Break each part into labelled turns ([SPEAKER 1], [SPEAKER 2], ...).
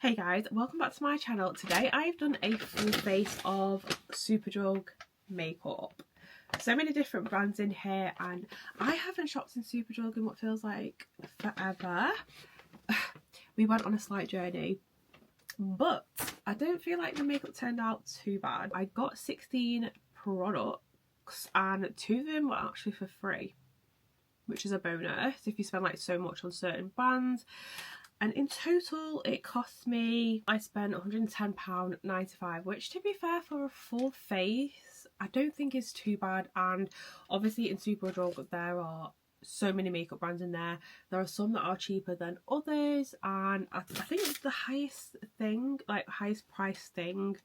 [SPEAKER 1] Hey guys, welcome back to my channel. Today I've done a full face of Superdrug makeup. So many different brands in here and I haven't shopped in Superdrug in what feels like forever. We went on a slight journey, but I don't feel like the makeup turned out too bad. I got 16 products and 2 of them were actually for free, which is a bonus if you spend like so much on certain brands. And in total it cost me, I spent £110.95, which to be fair for a full face I don't think is too bad. And obviously in Superdrug there are so many makeup brands in there. There are some that are cheaper than others, and I think the highest thing, like highest price thing,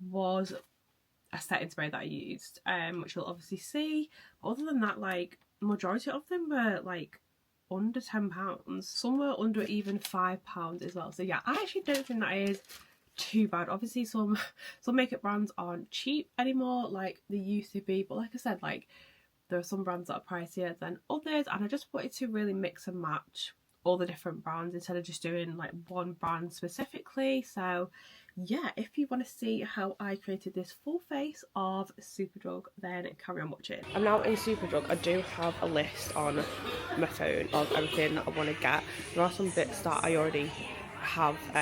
[SPEAKER 1] was a setting spray that I used, which you'll obviously see. But other than that, like majority of them were like under £10. Some were under even £5 as well. So yeah, I actually don't think that is too bad. Obviously some makeup brands aren't cheap anymore like they used to be, but like I said, like there are some brands that are pricier than others, and I just wanted to really mix and match all the different brands instead of just doing like one brand specifically. So yeah, if you want to see how I created this full face of Superdrug, then carry on watching. I'm now in Superdrug. I do have a list on my phone of everything that I want to get. There are some bits that I already have, so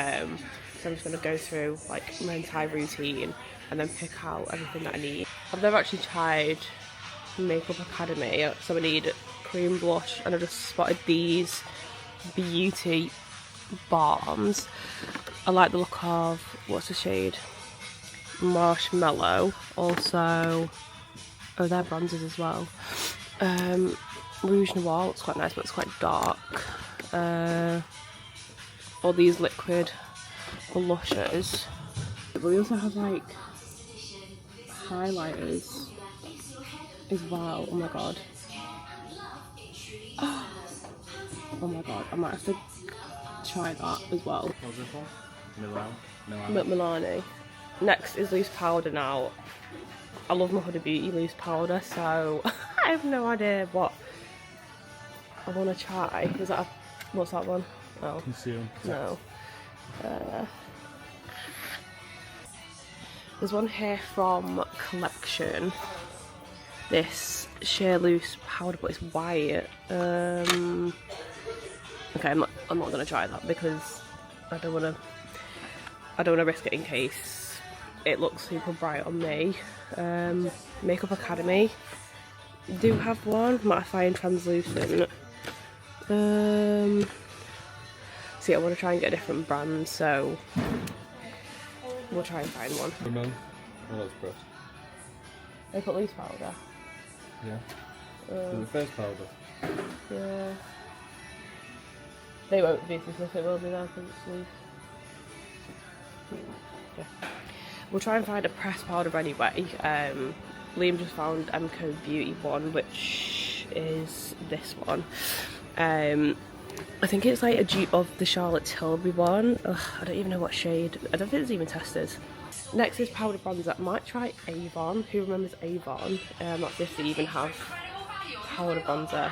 [SPEAKER 1] I'm just going to go through like my entire routine and then pick out everything that I need. I've never actually tried Makeup Academy, so I need cream blush, and I just spotted these beauty balms. I like the look of, what's the shade? Marshmallow. Also, oh, they're bronzers as well. Rouge Noir, it's quite nice, but it's quite dark. All these liquid blushers. But we also have like highlighters as well. Oh my god. Oh my god, I might have to try that as well.
[SPEAKER 2] What's this one?
[SPEAKER 1] Milani. Next is loose powder now. I love my Huda Beauty loose powder, so I have no idea what I want to try. Is that what's that one? Oh,
[SPEAKER 2] Conceal.
[SPEAKER 1] no. There's one here from Collection. This sheer loose powder, but it's white. Okay, I'm not gonna try that because I don't wanna risk it in case it looks super bright on me. Makeup Academy do have one, mattifying translucent. See, I want to try and get a different brand, so we'll try and find one.
[SPEAKER 2] Lemon. Oh, that's gross.
[SPEAKER 1] They put loose powder.
[SPEAKER 2] Yeah. The face powder.
[SPEAKER 1] Yeah. They won't be as if it will be there because it's loose. Yeah. We'll try and find a pressed powder anyway. Liam just found MCO Beauty one, which is this one. I think it's like a dupe of the Charlotte Tilbury one. Ugh, I don't even know what shade. I don't think it's even tested. Next is powder bronzer. I might try Avon. Who remembers Avon? That's if they even have powder bronzer.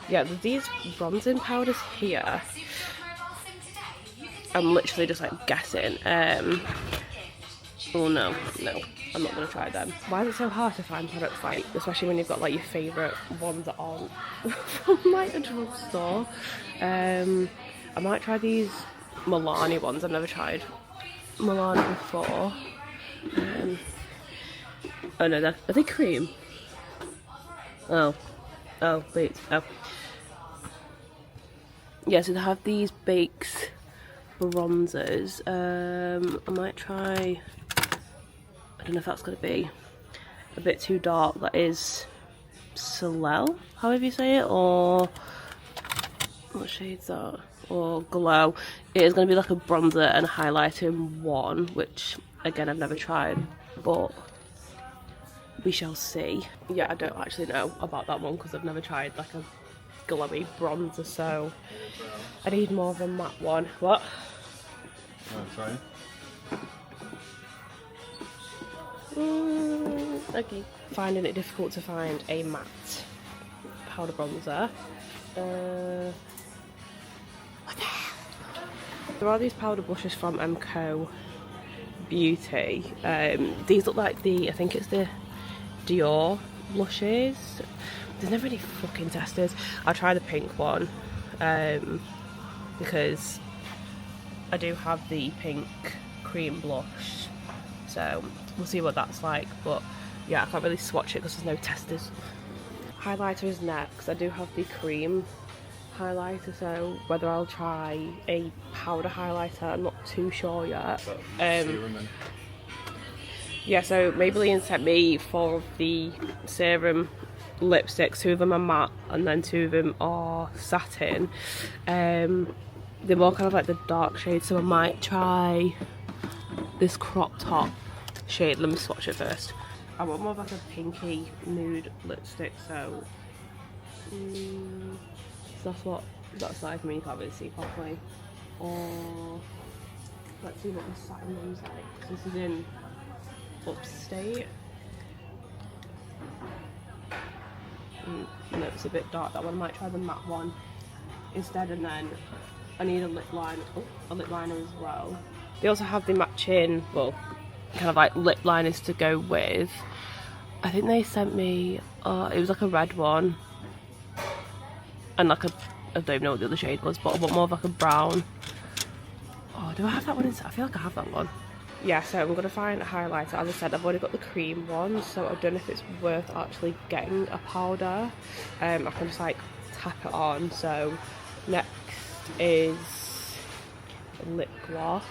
[SPEAKER 1] Yeah, there's these bronzing powders here. I'm literally just like guessing. Oh no, I'm not gonna try them. Why is it so hard to find products like, especially when you've got like your favourite ones that aren't from like a drugstore? I might try these Milani ones. I've never tried Milani before. Oh no, are they cream? Oh wait, oh. Yeah, so they have these baked bronzers. I might try, I don't know if that's going to be a bit too dark. That is Soleil, however you say it, or what shade's that? Or Glow. It is going to be like a bronzer and highlighter in one, which again I've never tried, but we shall see. Yeah, I don't actually know about that one because I've never tried like a glowy bronzer, so I need more of a matte one. What?
[SPEAKER 2] Try.
[SPEAKER 1] Okay. Finding it difficult to find a matte powder bronzer. What the hell? There are these powder blushes from Co Beauty. These look like I think it's the Dior blushes. There's never any fucking testers. I'll try the pink one because I do have the pink cream blush, so we'll see what that's like. But yeah, I can't really swatch it because there's no testers. Highlighter is next. I do have the cream highlighter, so whether I'll try a powder highlighter, I'm not too sure yet. Yeah, so Maybelline sent me 4 of the serum lipsticks. 2 of them are matte and then 2 of them are satin. They're more kind of like the dark shade, so I might try this crop top shade. Let me swatch it first. I want more of like a pinky nude lipstick, so that's what that's like. I mean, you can't really see properly. Or let's see what the satin one's like. This is in Upstate. No, it's a bit dark. That one. I might try the matte one instead, and then I need a lip liner. Oh, a lip liner as well. They also have the matching, well, kind of like lip liners to go with. I think they sent me. It was like a red one, and like I don't even know what the other shade was, but I want more of like a brown. Oh, do I have that one inside? I feel like I have that one. Yeah, so I'm going to find a highlighter. As I said, I've already got the cream one, so I don't know if it's worth actually getting a powder. I can just like tap it on. So next is lip gloss.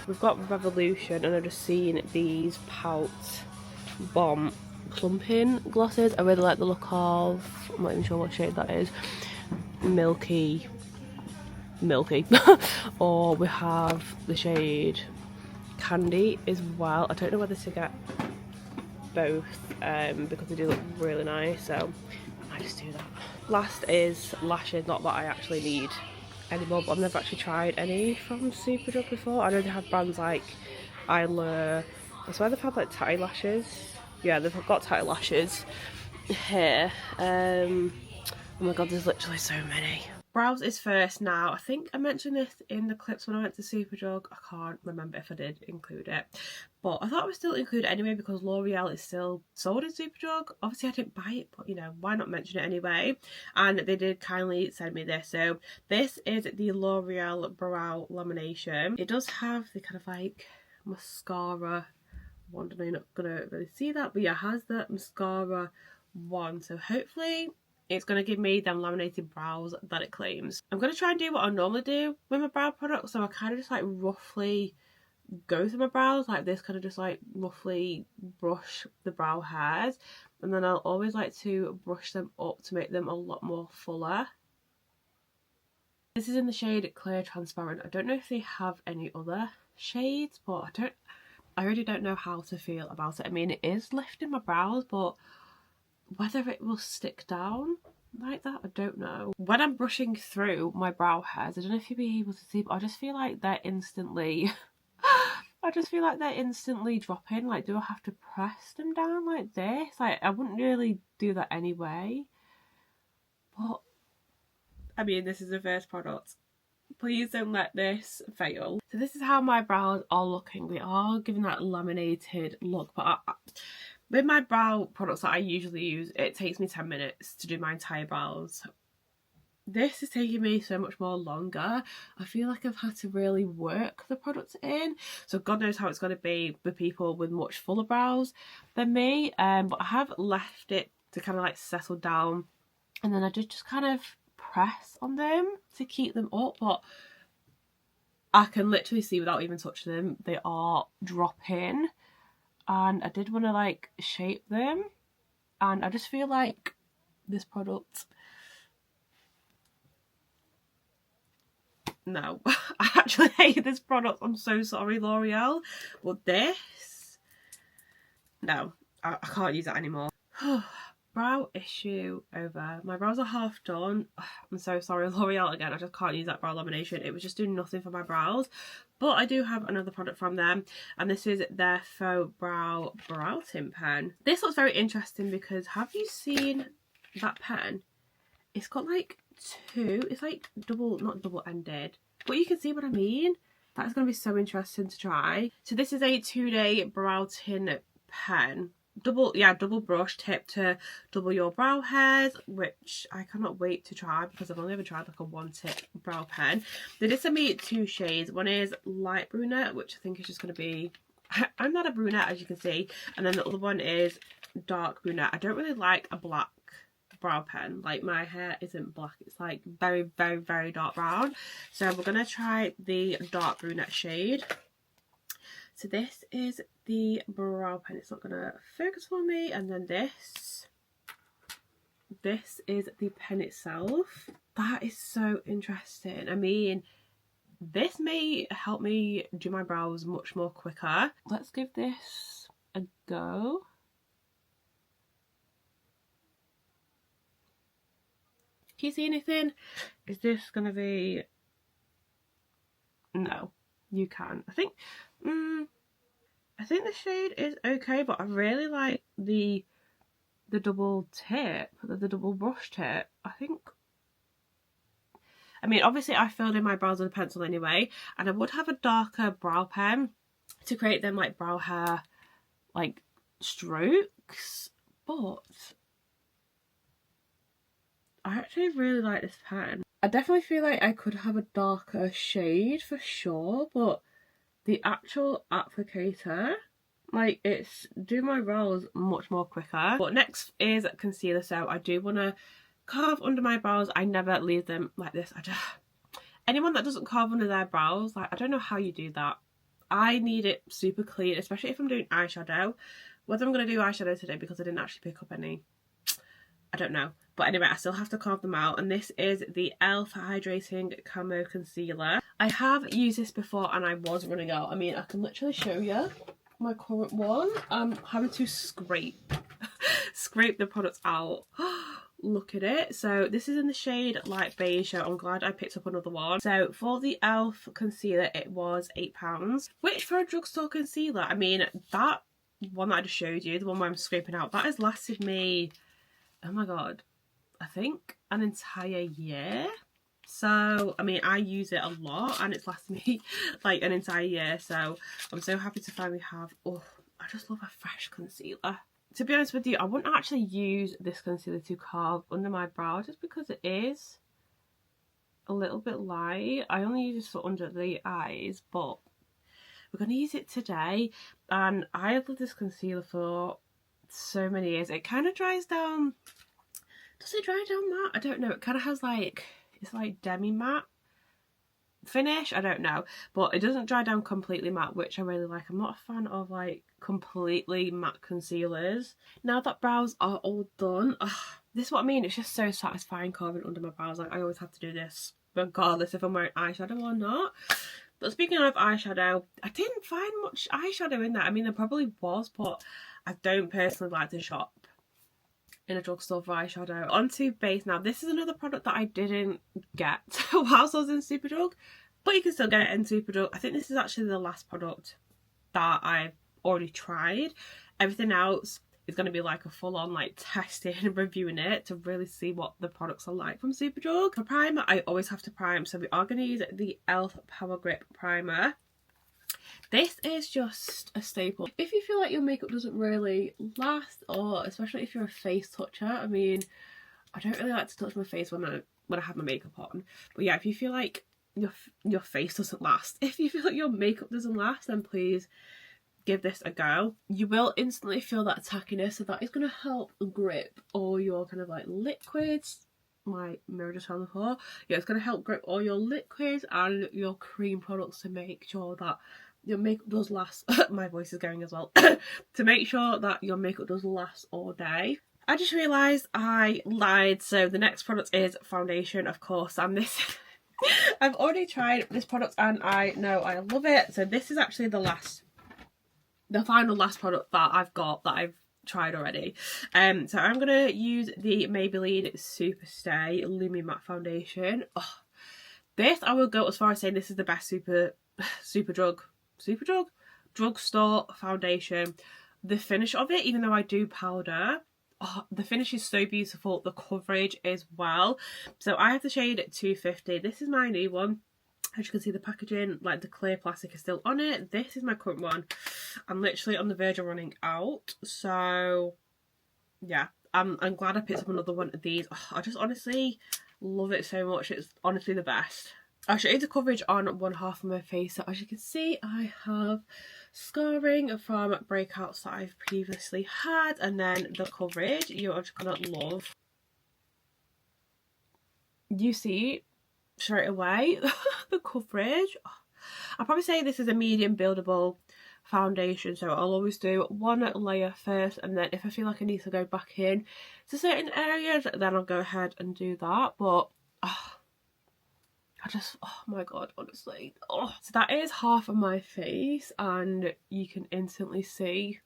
[SPEAKER 1] We've got Revolution, and I've just seen these Pout Bomb Plumping glosses. I really like the look of, I'm not even sure what shade that is. Milky. Or we have the shade Candy as well. I don't know whether to get both because they do look really nice, so I might just do that. Last is lashes. Not that I actually need any more, but I've never actually tried any from Superdrug before. I know they have brands like Eyelure. I swear they've had like Tatty lashes. Yeah, they've got Tatty lashes here. Oh my god, there's literally so many. Brows is first now. I think I mentioned this in the clips when I went to Superdrug. I can't remember if I did include it, but I thought I would still include it anyway because L'Oreal is still sold in Superdrug. Obviously I didn't buy it, but you know, why not mention it anyway? And they did kindly send me this. So this is the L'Oreal Brow Lamination. It does have the kind of like mascara wand. I know you're not gonna really see that, but yeah, it has the mascara wand. So hopefully it's going to give me them laminated brows that it claims. I'm going to try and do what I normally do with my brow products. So I kind of just like roughly go through my brows like this, kind of just like roughly brush the brow hairs. And then I'll always like to brush them up to make them a lot more fuller. This is in the shade Clear Transparent. I don't know if they have any other shades, but I really don't know how to feel about it. I mean, it is lifting my brows, but whether it will stick down like that, I don't know. When I'm brushing through my brow hairs, I don't know if you'll be able to see, but I just feel like they're instantly dropping. Like, do I have to press them down like this? Like, I wouldn't really do that anyway. But I mean, this is the first product. Please don't let this fail. So this is how my brows are looking. They are giving that laminated look, but with my brow products that I usually use, it takes me 10 minutes to do my entire brows. This is taking me so much more longer. I feel like I've had to really work the product in. So God knows how it's going to be with people with much fuller brows than me. But I have left it to kind of like settle down. And then I just kind of press on them to keep them up. But I can literally see without even touching them, they are dropping. And I did want to like shape them, and I just feel like this product, no, I actually hate this product. I'm so sorry, L'Oreal, but this, no, I can't use that anymore. Brow issue over. My brows are half done. I'm so sorry, L'Oreal again. I just can't use that brow lamination. It was just doing nothing for my brows. But I do have another product from them, and this is their Faux Brow Brow Tint Pen. This looks very interesting because have you seen that pen? It's got like two, it's like double, not double ended, but you can see what I mean. That's going to be so interesting to try. So this is a 2-day brow tin pen. Double brush tip to double your brow hairs, which I cannot wait to try because I've only ever tried like a 1-tip brow pen. They did send me 2 shades. One is light brunette, which I think is just going to be, I'm not a brunette as you can see, and then the other one is dark brunette. I don't really like a black brow pen. Like, my hair isn't black, it's like very, very, very dark brown. So we're going to try the dark brunette shade. So this is the brow pen. It's not going to focus for me. And then this is the pen itself. That is so interesting. I mean, this may help me do my brows much more quicker. Let's give this a go. Can you see anything? Is this going to be... No, you can. I think the shade is okay, but I really like the double tip, the double brush tip. I mean, obviously I filled in my brows with a pencil anyway, and I would have a darker brow pen to create them like brow hair like strokes, but I actually really like this pen. I definitely feel like I could have a darker shade for sure, but the actual applicator, like, it's doing my brows much more quicker. But next is concealer. So I do want to carve under my brows. I never leave them like this. Anyone that doesn't carve under their brows, like, I don't know how you do that. I need it super clean, especially if I'm doing eyeshadow. Whether I'm going to do eyeshadow today because I didn't actually pick up any, I don't know. But anyway, I still have to carve them out. And this is the e.l.f. Hydrating Camo Concealer. I have used this before and I was running out. I mean, I can literally show you my current one. I'm having to scrape the products out. Look at it. So this is in the shade light beige, so I'm glad I picked up another one. So for the e.l.f. concealer, it was £8, which for a drugstore concealer, I mean, that one that I just showed you, the one where I'm scraping out, that has lasted me, oh my god, I think an entire year. So, I mean, I use it a lot and it's lasted me like an entire year. So I'm so happy to finally have, oh, I just love a fresh concealer. To be honest with you, I wouldn't actually use this concealer to carve under my brow just because it is a little bit light. I only use this for under the eyes, but we're going to use it today. And I have loved this concealer for so many years. It kind of dries down. Does it dry down matte? I don't know. It kind of has like, it's like demi matte finish. I don't know. But it doesn't dry down completely matte, which I really like. I'm not a fan of like completely matte concealers. Now that brows are all done, this is what I mean. It's just so satisfying carving under my brows. Like, I always have to do this regardless if I'm wearing eyeshadow or not. But speaking of eyeshadow, I didn't find much eyeshadow in there. I mean, there probably was, but I don't personally like to shop in a drugstore for eyeshadow. Onto base now. This is another product that I didn't get whilst I was in Superdrug, but you can still get it in Superdrug. I think this is actually the last product that I've already tried. Everything else is going to be like a full-on like testing and reviewing it to really see what the products are like from Superdrug. For primer, I always have to prime, so we are going to use the e.l.f. Power Grip Primer. This is just a staple. If you feel like your makeup doesn't really last, or especially if you're a face toucher, I mean, I don't really like to touch my face when I have my makeup on. But yeah, if you feel like your face doesn't last, if you feel like your makeup doesn't last, then please give this a go. You will instantly feel that tackiness, so that is going to help grip all your kind of like liquids. My mirror just fell on the floor. Yeah, it's going to help grip all your liquids and your cream products to make sure that your makeup does last. My voice is going as well. To make sure that your makeup does last all day. I just realised I lied. So the next product is foundation, of course, and this I've already tried this product and I know I love it. So this is actually the final last product that I've got that I've tried already. So I'm gonna use the Maybelline Super Stay Lumi Matte Foundation. Oh, this, I will go as far as saying this is the best Superdrug drugstore foundation. The finish of it, even though I do powder, the finish is so beautiful. The coverage as well. So I have the shade 250. This is my new one. As you can see, the packaging, like the clear plastic, is still on it. This is my current one. I'm literally on the verge of running out. So, yeah, I'm glad I picked up another one of these. Oh, I just honestly love it so much. It's honestly the best. I'll show you the coverage on one half of my face. So as you can see, I have scarring from breakouts that I've previously had. And then the coverage, you're just going to love. You see straight away the coverage. I'll probably say this is a medium buildable foundation, so I'll always do one layer first, and then if I feel like I need to go back in to certain areas, then I'll go ahead and do that. But oh my god, honestly, so that is half of my face, and you can instantly see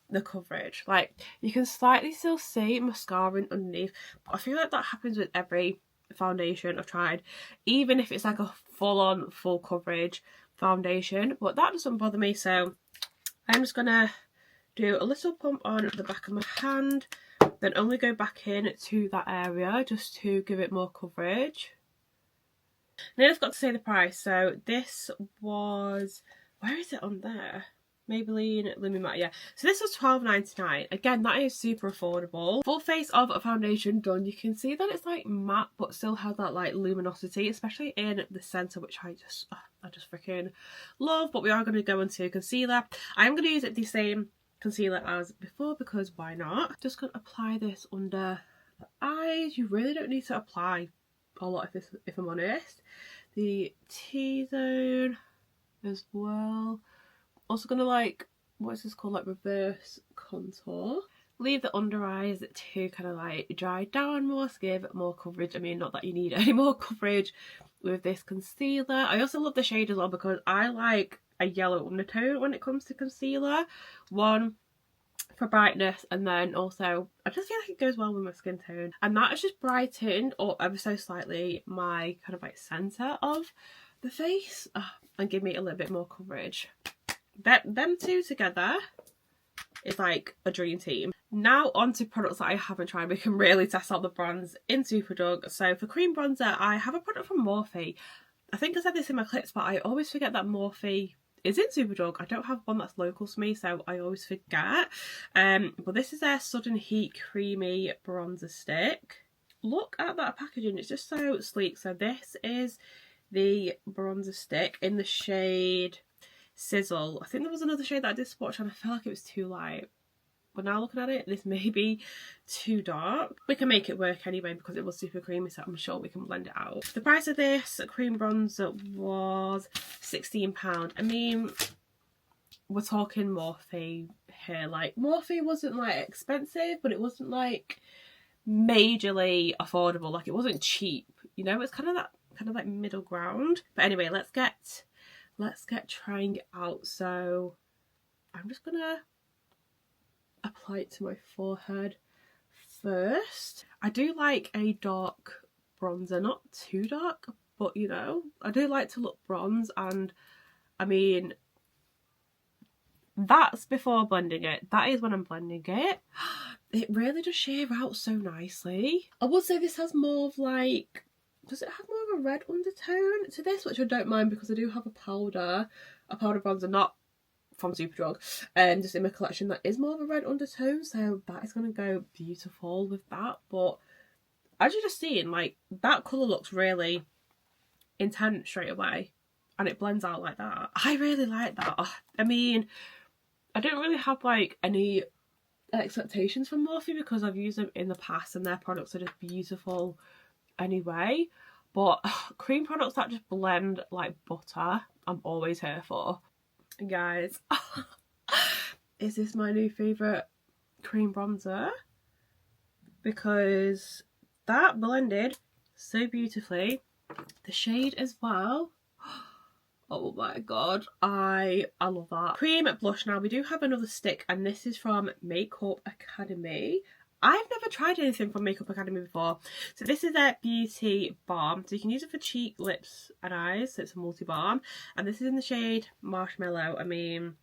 [SPEAKER 1] the coverage. Like, you can slightly still see mascara underneath, but I feel like that happens with every foundation I've tried, even if it's like a full-on full coverage foundation, but that doesn't bother me. So I'm just gonna do a little pump on the back of my hand, then only go back in to that area just to give it more coverage. Now I just got to say the price. So this was, where is it on there? Maybelline Lumi Matte, yeah. So this was £12.99. Again, that is super affordable. Full face of a foundation done. You can see that it's like matte, but still has that like luminosity, especially in the centre, which I just freaking love. But we are going to go into concealer. I'm going to use the same concealer as before, because why not? Just going to apply this under the eyes. You really don't need to apply a lot of this, if I'm honest. The T-zone as well. Also gonna like, what is this called, like reverse contour. Leave the under eyes to kind of like dry down more, to give more coverage. I mean, not that you need any more coverage with this concealer. I also love the shade as well, because I like a yellow undertone when it comes to concealer. One, for brightness, and then also I just feel like it goes well with my skin tone. And that has just brightened up ever so slightly my kind of like centre of the face, and give me a little bit more coverage. Them two together is like a dream team. Now on to products that I haven't tried. We can really test out the brands in Superdrug. So for cream bronzer, I have a product from Morphe. I think I said this in my clips, but I always forget that Morphe is in Superdrug. I don't have one that's local to me, so I always forget. But this is their Sudden Heat Creamy Bronzer Stick. Look at that packaging, it's just so sleek. So this is the bronzer stick in the shade Sizzle. I think there was another shade that I did swatch and I felt like it was too light, but now looking at it, this may be too dark. We can make it work anyway because it was super creamy, so I'm sure we can blend it out. The price of this cream bronzer was £16. I mean, we're talking Morphe here. Like, Morphe wasn't like expensive, but it wasn't like majorly affordable. Like, it wasn't cheap, you know. It's kind of like middle ground. But anyway, let's get trying it out. So I'm just gonna apply it to my forehead first. I do like a dark bronzer, not too dark, but you know, I do like to look bronze, and I mean, that's before blending it. That is when I'm blending it. It really does shave out so nicely. I would say this has more of like, does it have more of a red undertone to this, which I don't mind because I do have a powder bronzer, not from Superdrug, and just in my collection that is more of a red undertone, so that is going to go beautiful with that. But as you're just seeing, like, that colour looks really intense straight away, and it blends out like that. I really like that. I mean, I don't really have like any expectations from Morphe because I've used them in the past and their products are just beautiful anyway, but cream products that just blend like butter, I'm always here for. And guys, is this my new favourite cream bronzer? Because that blended so beautifully. The shade as well. Oh my god, I love that. Cream blush. Now we do have another stick, and this is from Makeup Academy. I've never tried anything from Makeup Academy before. So this is their beauty balm. So you can use it for cheek, lips and eyes. So it's a multi-balm. And this is in the shade Marshmallow. I mean,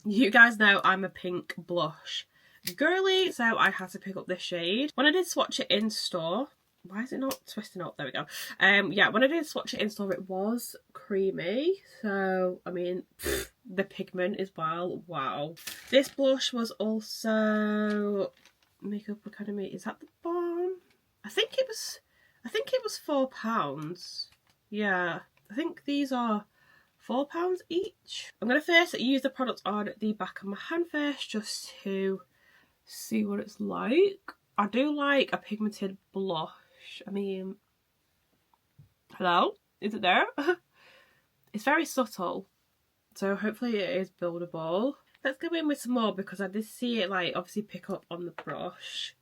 [SPEAKER 1] you guys know I'm a pink blush girly, so I had to pick up this shade. When I did swatch it in store, why is it not twisting up? There we go. Yeah, when I did swatch it in store, it was creamy. So, I mean, the pigment as well. Wow. This blush was also Makeup Academy. Is that the Balm? I think it was £4. Yeah, I think these are £4 each. I'm going to first use the product on the back of my hand first, just to see what it's like. I do like a pigmented blush. I mean, hello? Is it there? It's very subtle, so hopefully it is buildable. Let's go in with some more because I did see it like obviously pick up on the brush.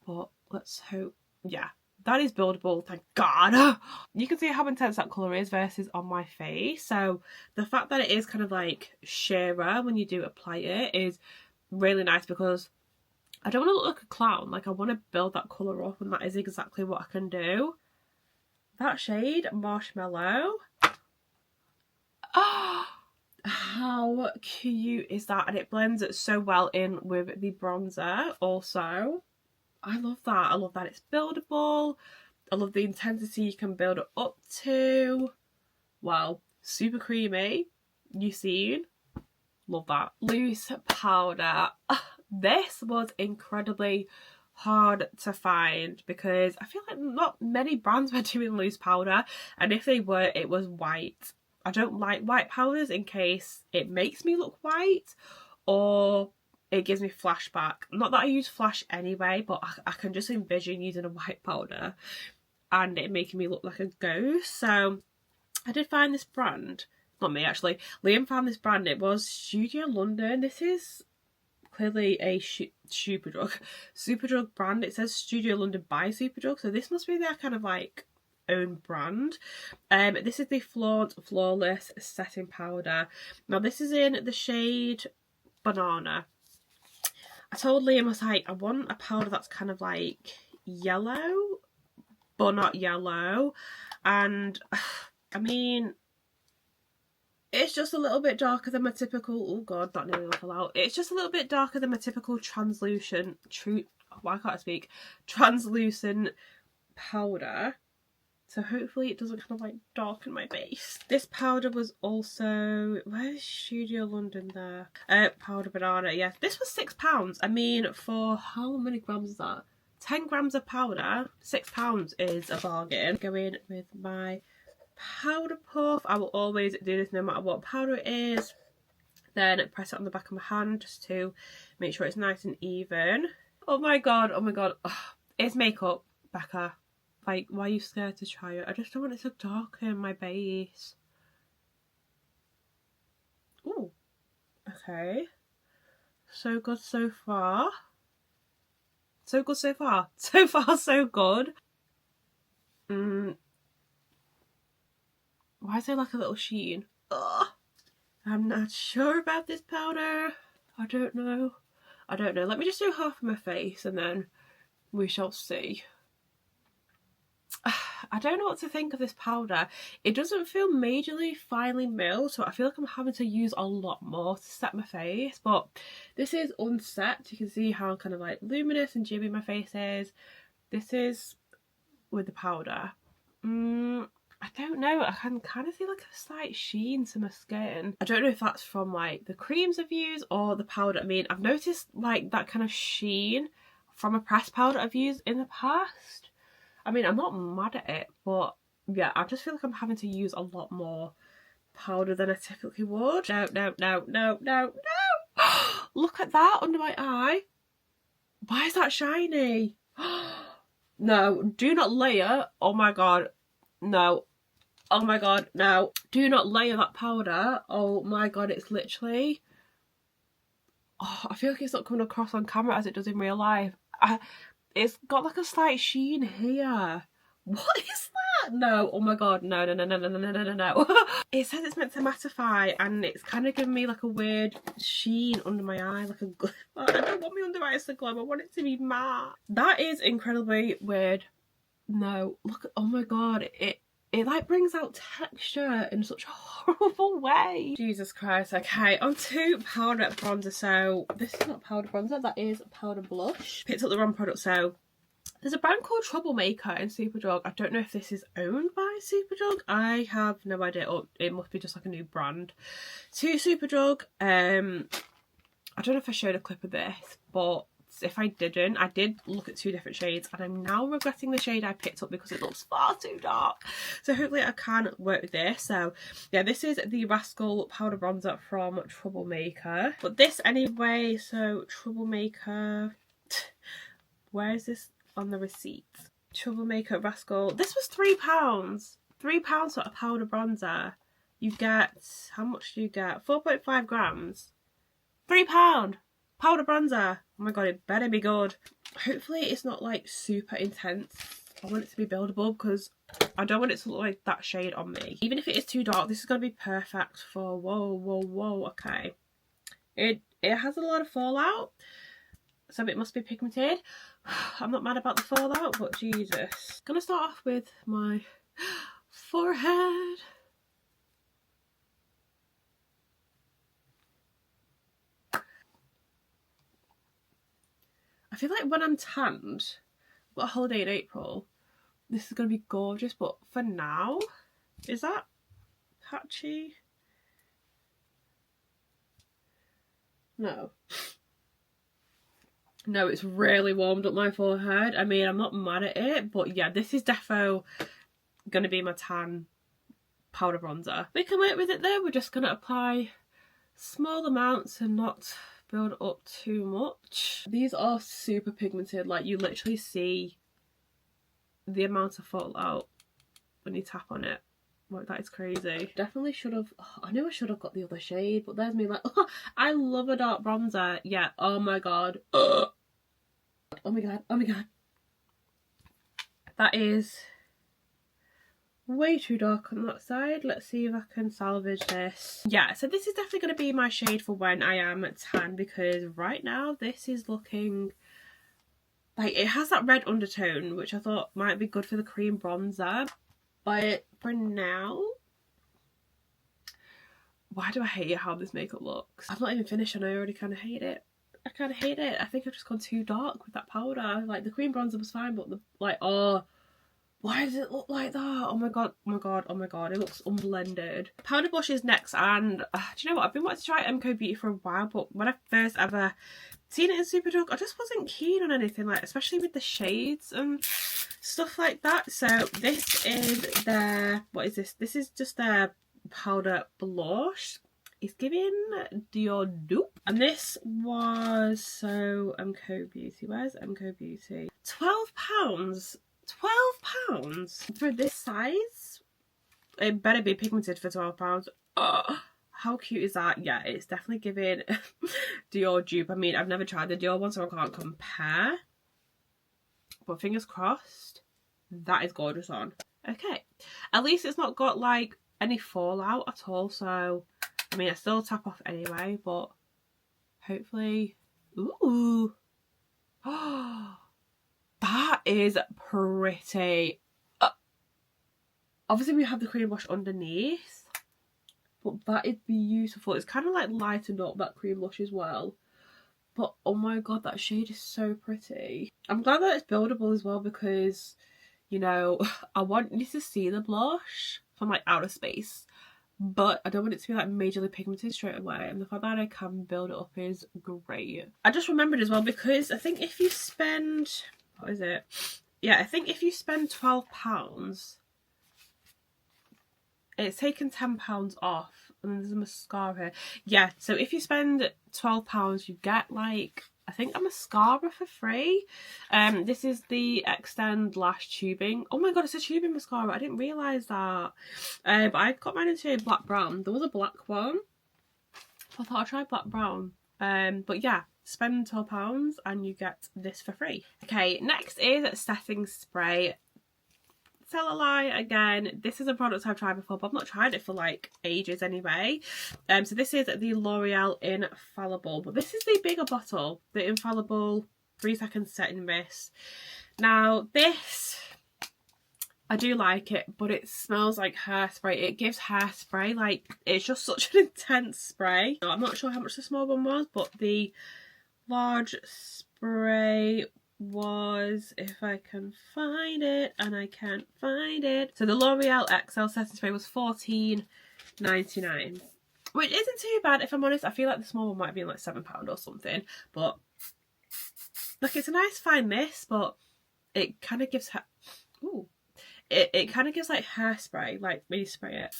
[SPEAKER 1] But let's hope, yeah, that is buildable, thank God. You can see how intense that colour is versus on my face. So the fact that it is kind of like sheerer when you do apply it is really nice because I don't want to look like a clown. Like, I want to build that colour up, and that is exactly what I can do. That shade, Marshmallow. Oh, how cute is that? And it blends it so well in with the bronzer also. I love that. I love that it's buildable. I love the intensity you can build it up to. Wow, super creamy. You seen? Love that. Loose powder. This was incredibly hard to find because I feel like not many brands were doing loose powder, and if they were, it was white. I don't like white powders in case it makes me look white or it gives me flashback. Not that I use flash anyway, but I can just envision using a white powder and it making me look like a ghost. So I did find this brand. Not me actually. Liam found this brand. It was Studio London. This is clearly a Superdrug brand. It says Studio London by Superdrug, so this must be their kind of like own brand. This is the Flawless setting powder. Now this is in the shade Banana. I told Liam, I was like, I want a powder that's kind of like yellow but not yellow, and I mean, it's just a little bit darker than my typical, oh god, that nearly fell out. It's just a little bit darker than my typical translucent powder. So hopefully it doesn't kind of like darken my base. This powder was also, where's Studio London there? Powder Banana, yeah. This was £6. I mean, for how many grams is that? 10 grams of powder, £6 is a bargain. Go in with my powder puff. I will always do this no matter what powder it is. Then press it on the back of my hand just to make sure it's nice and even. Oh my god, oh my god. Ugh. It's makeup, Becca. Like, why are you scared to try it? I just don't want it to darken my base. Ooh. Okay. So good so far. So good so far. So far so good. Why is there like a little sheen? Ugh. I'm not sure about this powder. I don't know. Let me just do half of my face and then we shall see. I don't know what to think of this powder. It doesn't feel majorly finely milled, so I feel like I'm having to use a lot more to set my face. But this is unset. You can see how kind of like luminous and jimmy my face is. This is with the powder. I don't know. I can kind of see like a slight sheen to my skin. I don't know if that's from like the creams I've used or the powder. I mean, I've noticed like that kind of sheen from a pressed powder I've used in the past. I mean, I'm not mad at it, but yeah, I just feel like I'm having to use a lot more powder than I typically would. No. Look at that under my eye. Why is that shiny? No, do not layer. Oh my god. No. Oh my god, no. Do not layer that powder. Oh my god, it's literally... Oh, I feel like it's not coming across on camera as it does in real life. It's got like a slight sheen here. What is that? No, oh my god, no. It says it's meant to mattify and it's kind of giving me like a weird sheen under my eye, like a I don't want my under eyes to glow, I want it to be matte. That is incredibly weird. No, look, oh my god, it like brings out texture in such a horrible way. Jesus Christ. Okay, on to powder bronzer. So this is not powder bronzer, that is powder blush. Picked up the wrong product, so There's a brand called Troublemaker in Superdrug. I don't know if this is owned by Superdrug. I have no idea. Or it must be just like a new brand to Superdrug. I don't know if I showed a clip of this, but if I didn't, I did look at 2 different shades, and I'm now regretting the shade I picked up because it looks far too dark. So hopefully I can work with this. So yeah, this is the Rascal powder bronzer from Troublemaker. But this anyway, so Troublemaker, where is this on the receipt? Troublemaker Rascal. This was £3. £3 for a powder bronzer. You get, how much do you get? 4.5 grams. £3 powder bronzer. Oh my god, it better be good. Hopefully it's not like super intense. I want it to be buildable because I don't want it to look like that shade on me. Even if it is too dark, this is going to be perfect for, whoa, okay. It has a lot of fallout, so it must be pigmented. I'm not mad about the fallout, but Jesus. Gonna start off with my forehead. I feel like when I'm tanned, I've got a holiday in April, this is going to be gorgeous, but for now, is that patchy? No. No, it's really warmed up my forehead. I mean, I'm not mad at it, but yeah, this is defo going to be my tan powder bronzer. We can work with it though. We're just going to apply small amounts and not build up too much. These are super pigmented, like you literally see the amount of fallout when you tap on it. Like, that is crazy. Definitely should have, I knew I should have got the other shade, but there's me like, oh, I love a dark bronzer. Yeah, oh my god. Oh my god, oh my god. That is way too dark on that side. Let's see if I can salvage this. Yeah, so this is definitely going to be my shade for when I am tan, because right now this is looking like it has that red undertone, which I thought might be good for the cream bronzer. But for now, why do I hate how this makeup looks? I've not even finished and I already kind of hate it. I kind of hate it. I think I've just gone too dark with that powder. Like, the cream bronzer was fine, but the, like, oh, why does it look like that? Oh my god, oh my god, oh my god, it looks unblended. Powder blush is next, and do you know what? I've been wanting to try MCO Beauty for a while, but when I first ever seen it in Superdrug, I just wasn't keen on anything, like, especially with the shades and stuff like that. So this is their, what is this? This is just their powder blush. It's giving Dior Dupe, and this was, so MCO Beauty, where's MCO Beauty? £12. £12 for this size. It better be pigmented for £12. Oh, how cute is that? Yeah, it's definitely giving Dior Dupe. I mean, I've never tried the Dior one, so I can't compare, but fingers crossed, that is gorgeous on. Okay, at least it's not got like any fallout at all, so I mean, I still tap off anyway, but hopefully, ooh, oh, that is pretty. Obviously we have the cream blush underneath, but that is beautiful. It's kind of like lightened up, that cream blush as well. But oh my god, that shade is so pretty. I'm glad that it's buildable as well, because, you know, I want you to see the blush from like outer space, but I don't want it to be like majorly pigmented straight away, and the fact that I can build it up is great. I just remembered as well, because I think if you spend, what is it? Yeah, I think if you spend £12, it's taken £10 off, and then there's a mascara here. Yeah, so if you spend £12, you get like, I think, a mascara for free. This is the Extend Lash Tubing. Oh my god, it's a tubing mascara. I didn't realise that. But I got mine in shade black brown. There was a black one, so I thought I'd try black brown. But yeah, spend £12 and you get this for free. Okay, next is setting spray. Tell a lie again, this is a product I've tried before, but I've not tried it for like ages anyway. So this is the L'Oreal Infallible, but this is the bigger bottle, the Infallible 3-second setting mist. Now this, I do like it, but it smells like hairspray. It gives hairspray, like it's just such an intense spray. I'm not sure how much the small one was, but the large spray was, if I can find it, and I can't find it. So the L'Oreal XL setting spray was $14.99, which isn't too bad if I'm honest. I feel like the small one might be like £7 or something, but like it's a nice fine mist, but it kind of gives it kind of gives like hairspray, like when you spray it.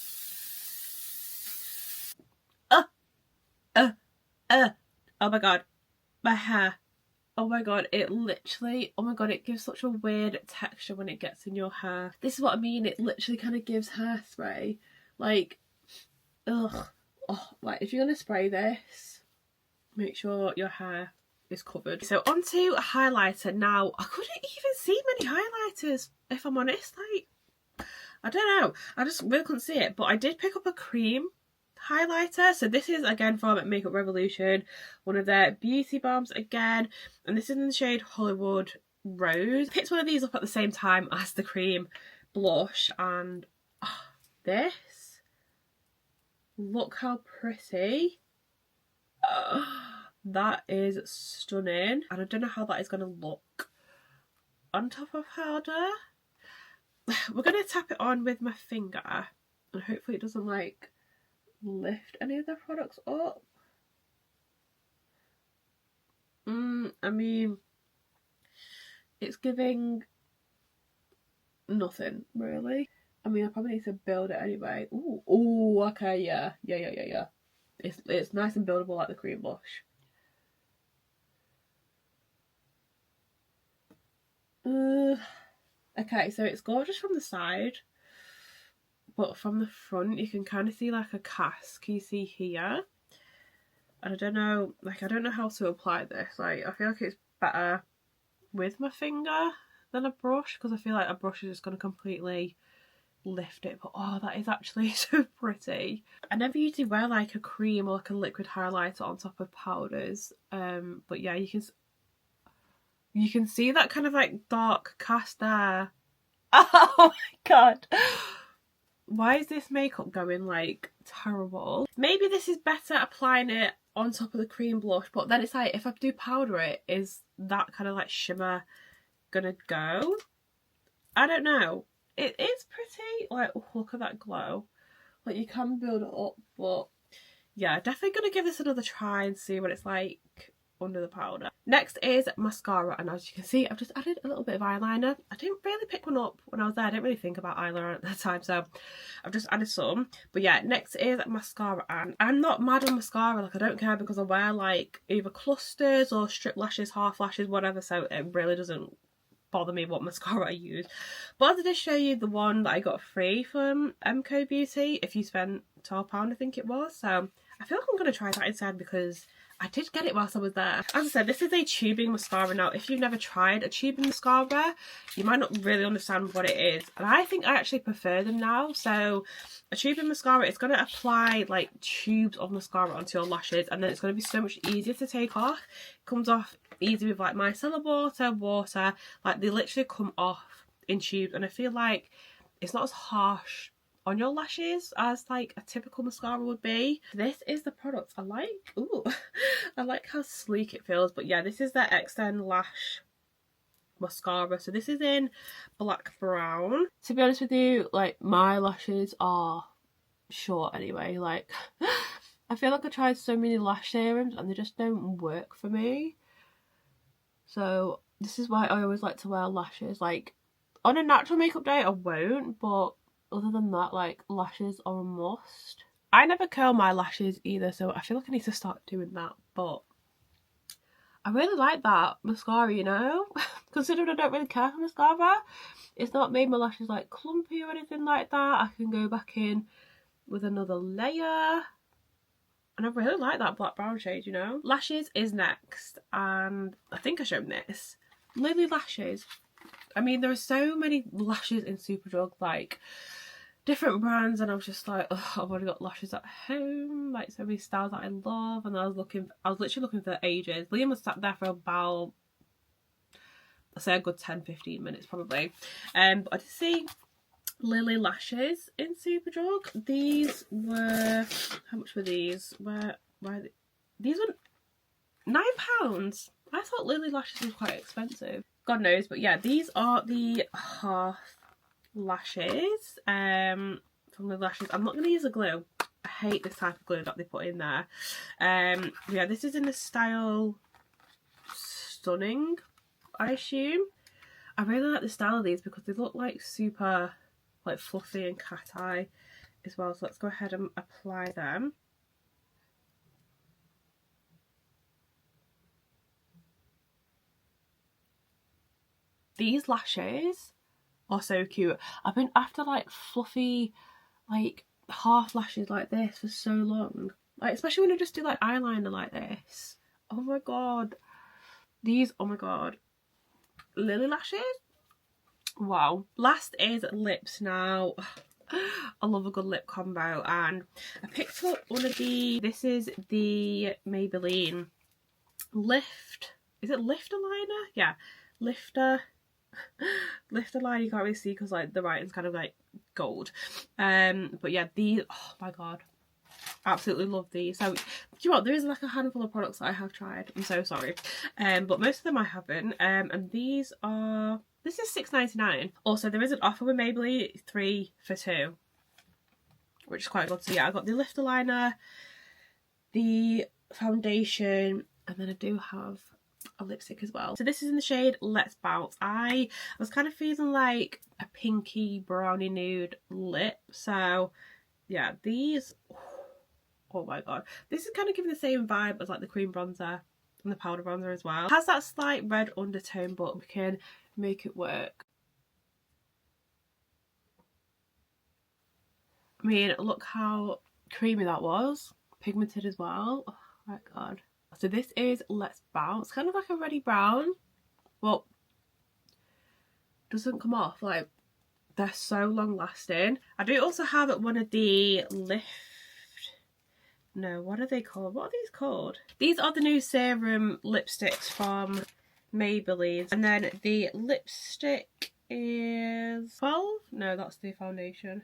[SPEAKER 1] Oh my god, my hair. Oh my god, it literally, oh my god, it gives such a weird texture when it gets in your hair. This is what I mean, it literally kind of gives hairspray. Like, ugh. Oh, like if you're gonna spray this, make sure your hair is covered. So onto a highlighter now. I couldn't even see many highlighters, if I'm honest. Like, I don't know, I just really couldn't see it, but I did pick up a cream highlighter. So this is again from Makeup Revolution, one of their beauty bombs again, and this is in the shade Hollywood Rose. Picked one of these up at the same time as the cream blush, and this, look how pretty. That is stunning, and I don't know how that is going to look on top of powder. We're going to tap it on with my finger, and hopefully it doesn't like lift any of the products up. I mean, it's giving nothing really. I mean, I probably need to build it anyway. Ooh, okay, yeah. It's nice and buildable like the cream blush. Okay, so it's gorgeous from the side, but from the front you can kind of see like a cast. You see here, and I don't know, like I don't know how to apply this. Like I feel like it's better with my finger than a brush, because I feel like a brush is just going to completely lift it. But oh, that is actually so pretty. I never usually wear like a cream or like a liquid highlighter on top of powders, but yeah, you can see that kind of like dark cast there. Oh my god, why is this makeup going like terrible? Maybe this is better applying it on top of the cream blush, but then it's like if I do powder it, is that kind of like shimmer gonna go? I don't know. It is pretty. Like, oh, look at that glow. Like you can build it up, but yeah, definitely gonna give this another try and see what it's like under the powder. Next is mascara, and as you can see I've just added a little bit of eyeliner. I didn't really pick one up when I was there. I didn't really think about eyeliner at that time, so I've just added some. But yeah, next is mascara, and I'm not mad on mascara. Like I don't care, because I wear like either clusters or strip lashes, half lashes, whatever, so it really doesn't bother me what mascara I use. But I did show you the one that I got free from MCO Beauty if you spent £12 I think it was. So I feel like I'm going to try that instead, because I did get it whilst I was there. As I said, this is a tubing mascara. Now, if you've never tried a tubing mascara, you might not really understand what it is. And I think I actually prefer them now. So a tubing mascara, it's going to apply like tubes of mascara onto your lashes, and then it's going to be so much easier to take off. It comes off easy with like micellar water. Like they literally come off in tubes, and I feel like it's not as harsh on your lashes as like a typical mascara would be. This is the product I like. Ooh, I like how sleek it feels. But yeah, this is their Extend Lash mascara. So this is in black brown. To be honest with you, like my lashes are short anyway. Like I feel like I tried so many lash serums and they just don't work for me. So this is why I always like to wear lashes. Like on a natural makeup day I won't, but other than that, like lashes are a must. I never curl my lashes either, so I feel like I need to start doing that. But I really like that mascara, you know. Considering I don't really care for mascara, it's not made my lashes like clumpy or anything like that. I can go back in with another layer, and I really like that black brown shade, you know. Lashes is next, and I think I showed this. Lily lashes. I mean, there are so many lashes in Superdrug, like different brands, and I was just like, oh, I've already got lashes at home, like so many styles that I love. And I was literally looking for ages. Liam was sat there for about, I'd say a good 10-15 minutes probably. But I did see Lily lashes in Superdrug. These were, how much were these? These were £9. I thought Lily lashes was quite expensive. God knows, but yeah, these are the half lashes from the lashes. I'm not going to use a glue. I hate this type of glue that they put in there. Yeah, this is in the style Stunning, I assume. I really like the style of these because they look like super like fluffy and cat eye as well. So let's go ahead and apply them. These lashes are so cute. I've been after like fluffy like half lashes like this for so long, like especially when I just do like eyeliner like this. Oh my god, these, oh my god, Lily lashes, wow. Last is lips now. I love a good lip combo, and I picked up one of the, this is the Maybelline Lift, is it Lifter liner? Yeah, Lifter line. You can't really see because like the writing's kind of like gold, but yeah, these, oh my god, absolutely love these. So do you know what, there is like a handful of products that I have tried, I'm so sorry, but most of them I haven't, and these are, this is £6.99. Also there is an offer with Maybelline, 3 for 2, which is quite good. So yeah, I got the lifter liner, the foundation, and then I do have a lipstick as well. So this is in the shade Let's Bounce. I was kind of feeling like a pinky brownie nude lip, so yeah, these, oh my god, this is kind of giving the same vibe as like the cream bronzer and the powder bronzer as well. It has that slight red undertone, but we can make it work. I mean, look how creamy that was, pigmented as well. Oh my god. So this is Let's Bounce, kind of like a reddy brown, but doesn't come off. Like, they're so long lasting. I do also have one of the Lift, no, what are they called? What are these called? These are the new serum lipsticks from Maybelline. And then the lipstick is 12? No, that's the foundation.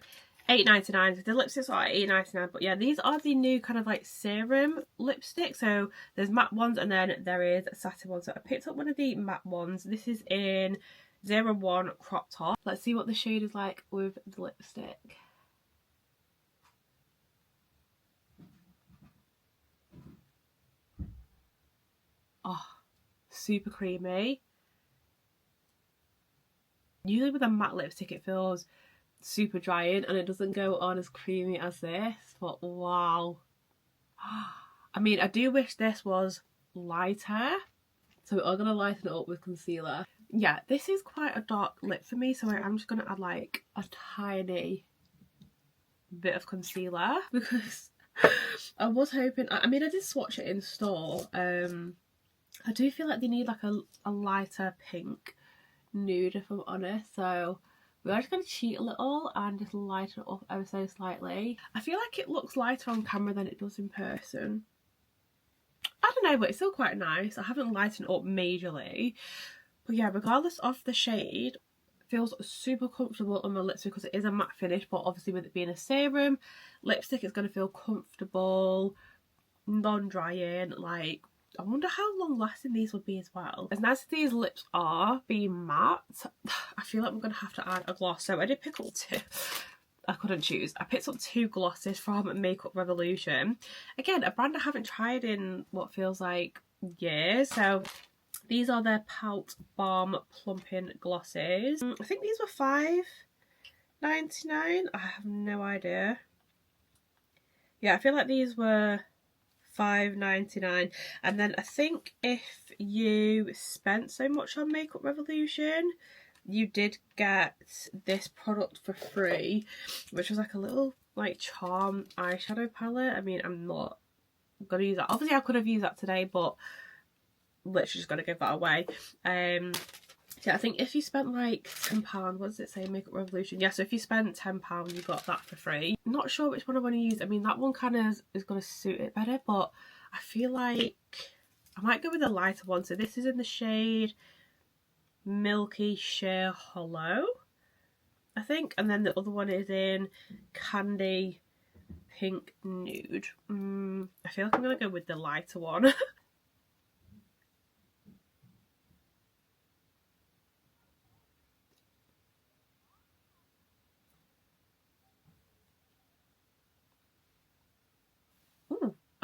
[SPEAKER 1] £8.99. The lipsticks are £8.99, but yeah, these are the new kind of like serum lipstick. So there's matte ones and then there is satin ones. So I picked up one of the matte ones. This is in 01 Crop Top. Let's see what the shade is like with the lipstick. Oh, super creamy. Usually with a matte lipstick it feels super drying and it doesn't go on as creamy as this, but wow. I mean, I do wish this was lighter, so we are going to lighten it up with concealer. Yeah, this is quite a dark lip for me, so I'm just going to add like a tiny bit of concealer because I was hoping, I mean I did swatch it in store, I do feel like they need like a lighter pink nude if I'm honest, so we're just going to cheat a little and just lighten it up ever so slightly. I feel like it looks lighter on camera than it does in person. I don't know, but it's still quite nice. I haven't lightened it up majorly, but yeah, regardless of the shade, it feels super comfortable on my lips because it is a matte finish, but obviously with it being a serum lipstick it's going to feel comfortable, non-drying. Like, I wonder how long lasting these would be as well. As nice as these lips are being matte, I feel like I'm going to have to add a gloss. So I did pick up 2. I couldn't choose. I picked up 2 glosses from Makeup Revolution. Again, a brand I haven't tried in what feels like years. So these are their Pout Balm Plumping Glosses. I think these were £5.99. I have no idea. Yeah, I feel like these were £5.99, and then I think if you spent so much on Makeup Revolution you did get this product for free, which was like a little like charm eyeshadow palette. I mean, I'm not gonna use that, obviously I could have used that today, but literally just gonna give that away. Yeah, I think if you spent like £10, what does it say, Makeup Revolution? Yeah, so if you spent £10 you got that for free. Not sure which one I want to use. I mean, that one kind of is going to suit it better, but I feel like I might go with a lighter one. So this is in the shade Milky Sheer Hollow, I think, and then the other one is in Candy Pink Nude. I feel like I'm going to go with the lighter one.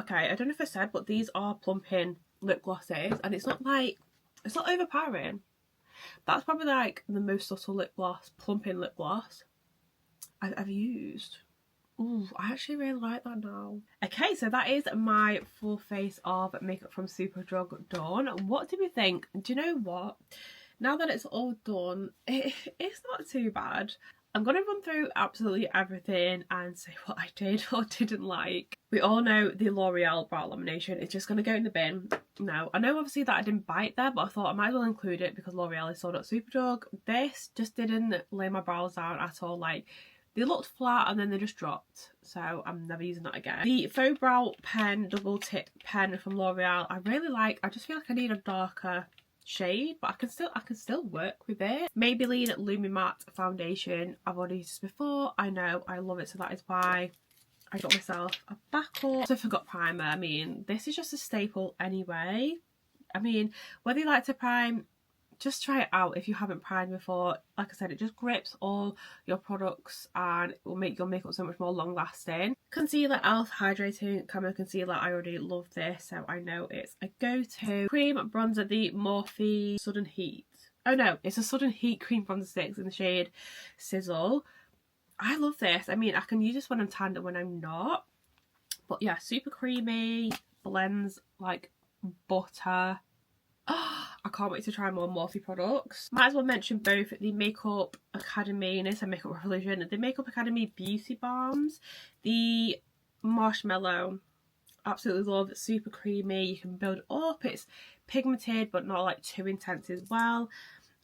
[SPEAKER 1] Okay, I don't know if I said, but these are plumping lip glosses, and it's not overpowering. That's probably like the most subtle lip gloss, plumping lip gloss I've ever used. Ooh, I actually really like that now. Okay, so that is my full face of makeup from Superdrug done. What do we think? Do you know what? Now that it's all done, it's not too bad. I'm going to run through absolutely everything and say what I did or didn't like. We all know the L'Oreal brow lamination is just going to go in the bin. No, I know obviously that I didn't buy it there, but I thought I might as well include it because L'Oreal is sold at Superdrug. This just didn't lay my brows down at all. Like, they looked flat and then they just dropped, so I'm never using that again. The Faux Brow Pen double tip pen from L'Oreal I really like. I just feel like I need a darker shade, but I can still work with it. Maybelline Lumi Matte foundation. I've already used this before. I know, I love it, so that is why I got myself a backup. Also forgot primer. I mean, this is just a staple anyway. I mean, whether you like to prime, just try it out if you haven't primed before. Like I said, it just grips all your products and it will make your makeup so much more long lasting. Concealer, e.l.f. Hydrating Camo Concealer. I already love this, so I know it's a go-to. Cream bronzer, the Morphe Sudden Heat. Oh no, it's a Sudden Heat Cream Bronzer 6 in the shade Sizzle. I love this. I mean, I can use this when I'm tanned and when I'm not. But yeah, super creamy, blends like butter. I can't wait to try more Morphe products. Might as well mention both the Makeup Academy, and it's a Makeup Revolution, the Makeup Academy Beauty Balms. The Marshmallow, absolutely love it, super creamy, you can build it up, it's pigmented but not like too intense as well.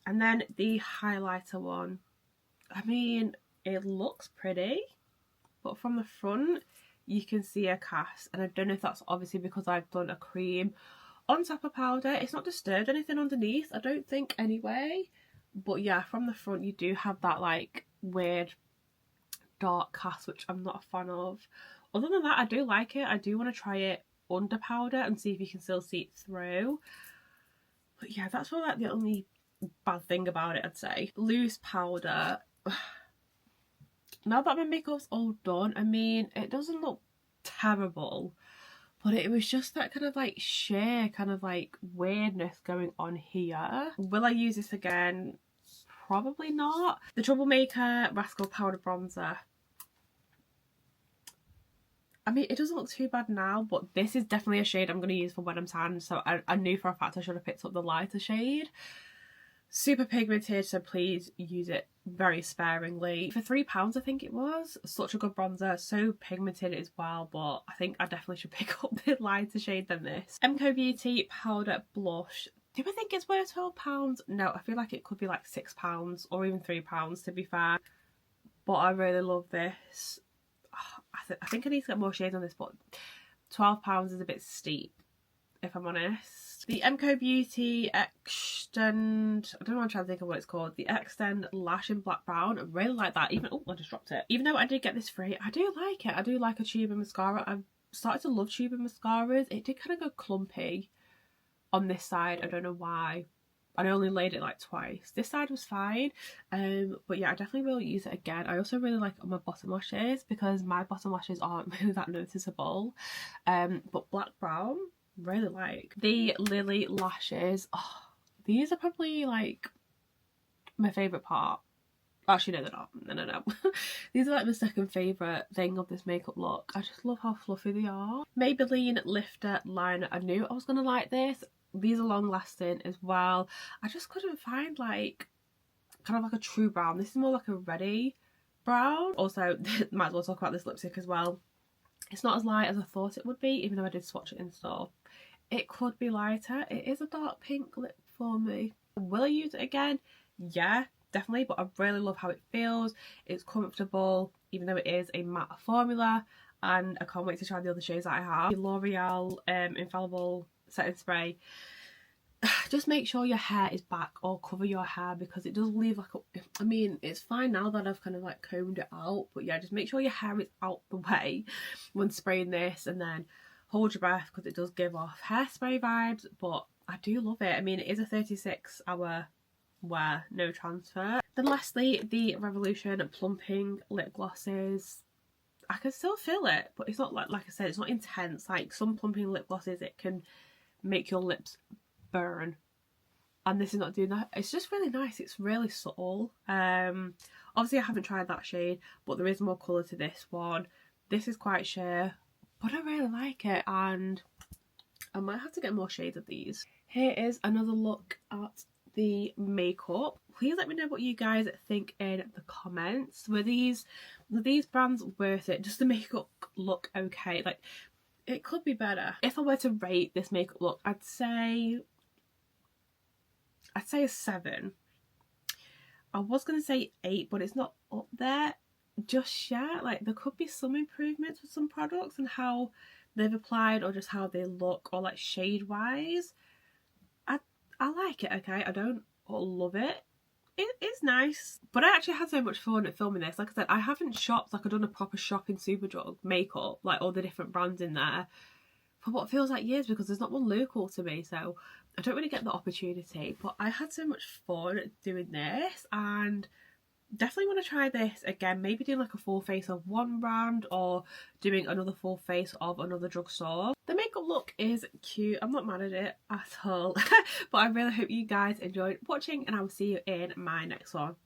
[SPEAKER 1] And then the highlighter one, I mean, it looks pretty, but from the front you can see a cast, and I don't know if that's obviously because I've done a cream on top of powder. It's not disturbed anything underneath, I don't think anyway. But yeah, from the front you do have that like weird dark cast, which I'm not a fan of. Other than that, I do like it. I do want to try it under powder and see if you can still see it through. But yeah, that's probably like the only bad thing about it, I'd say. Loose powder. Now that my makeup's all done, I mean, it doesn't look terrible, but it was just that kind of like sheer kind of like weirdness going on here. Will I use this again? Probably not. The Troublemaker Rascal Powder Bronzer. I mean, it doesn't look too bad now, but this is definitely a shade I'm going to use for when I'm tan, so I knew for a fact I should have picked up the lighter shade. Super pigmented, so please use it very sparingly. For £3 I think it was. Such a good bronzer, so pigmented as well, but I think I definitely should pick up the lighter shade than this. MCO Beauty Powder Blush. Do I think it's worth £12? No, I feel like it could be like £6 or even £3 to be fair. But I really love this. I think I need to get more shades on this, but £12 is a bit steep, if I'm honest. The MCO Beauty Extend, I don't know what I'm trying to think of what it's called. The Extend Lash in Black Brown. I really like that. Even, oh, I just dropped it. Even though I did get this free, I do like it. I do like a tube of mascara. I've started to love tube of mascaras. It did kind of go clumpy on this side. I don't know why. I only laid it like twice. This side was fine, but yeah, I definitely will use it again. I also really like it on my bottom lashes because my bottom lashes aren't really that noticeable, but black brown, really like. The Lily lashes, oh, these are probably like my favourite part. Actually, no, they're not. No. These are like my second favourite thing of this makeup look. I just love how fluffy they are. Maybelline Lifter Liner. I knew I was going to like this. These are long lasting as well. I just couldn't find like kind of like a true brown. This is more like a reddy brown. Also, might as well talk about this lipstick as well. It's not as light as I thought it would be, even though I did swatch it in store. It could be lighter. It is a dark pink lip for me. Will I use it again? Yeah, definitely, but I really love how it feels. It's comfortable, even though it is a matte formula, and I can't wait to try the other shades that I have. The L'Oreal Infallible Setting Spray. Just make sure your hair is back or cover your hair because it does leave like a, I mean, it's fine now that I've kind of like combed it out, but yeah, just make sure your hair is out the way when spraying this, and then hold your breath because it does give off hairspray vibes, but I do love it. I mean, it is a 36-hour wear, no transfer. Then lastly, the Revolution Plumping Lip Glosses. I can still feel it, but it's not like I said, it's not intense. Like some plumping lip glosses, it can make your lips burn, and this is not doing that. It's just really nice. It's really subtle. Obviously I haven't tried that shade, but there is more colour to this one. This is quite sheer, but I really like it, and I might have to get more shades of these. Here is another look at the makeup. Please let me know what you guys think in the comments. Were these brands worth it? Does the makeup look okay? Like, it could be better. If I were to rate this makeup look, I'd say a 7. I was going to say 8, but it's not up there just yet. Like, there could be some improvements with some products and how they've applied, or just how they look, or like shade wise. I like it, okay? I don't love it. It's nice, but I actually had so much fun at filming this. Like I said, I haven't shopped, like I've done a proper shop in Superdrug makeup, like all the different brands in there, for what feels like years, because there's not one local to me, so I don't really get the opportunity. But I had so much fun doing this, and definitely want to try this again. Maybe doing like a full face of one brand, or doing another full face of another drugstore. The makeup look is cute. I'm not mad at it at all. But I really hope you guys enjoyed watching, and I will see you in my next one.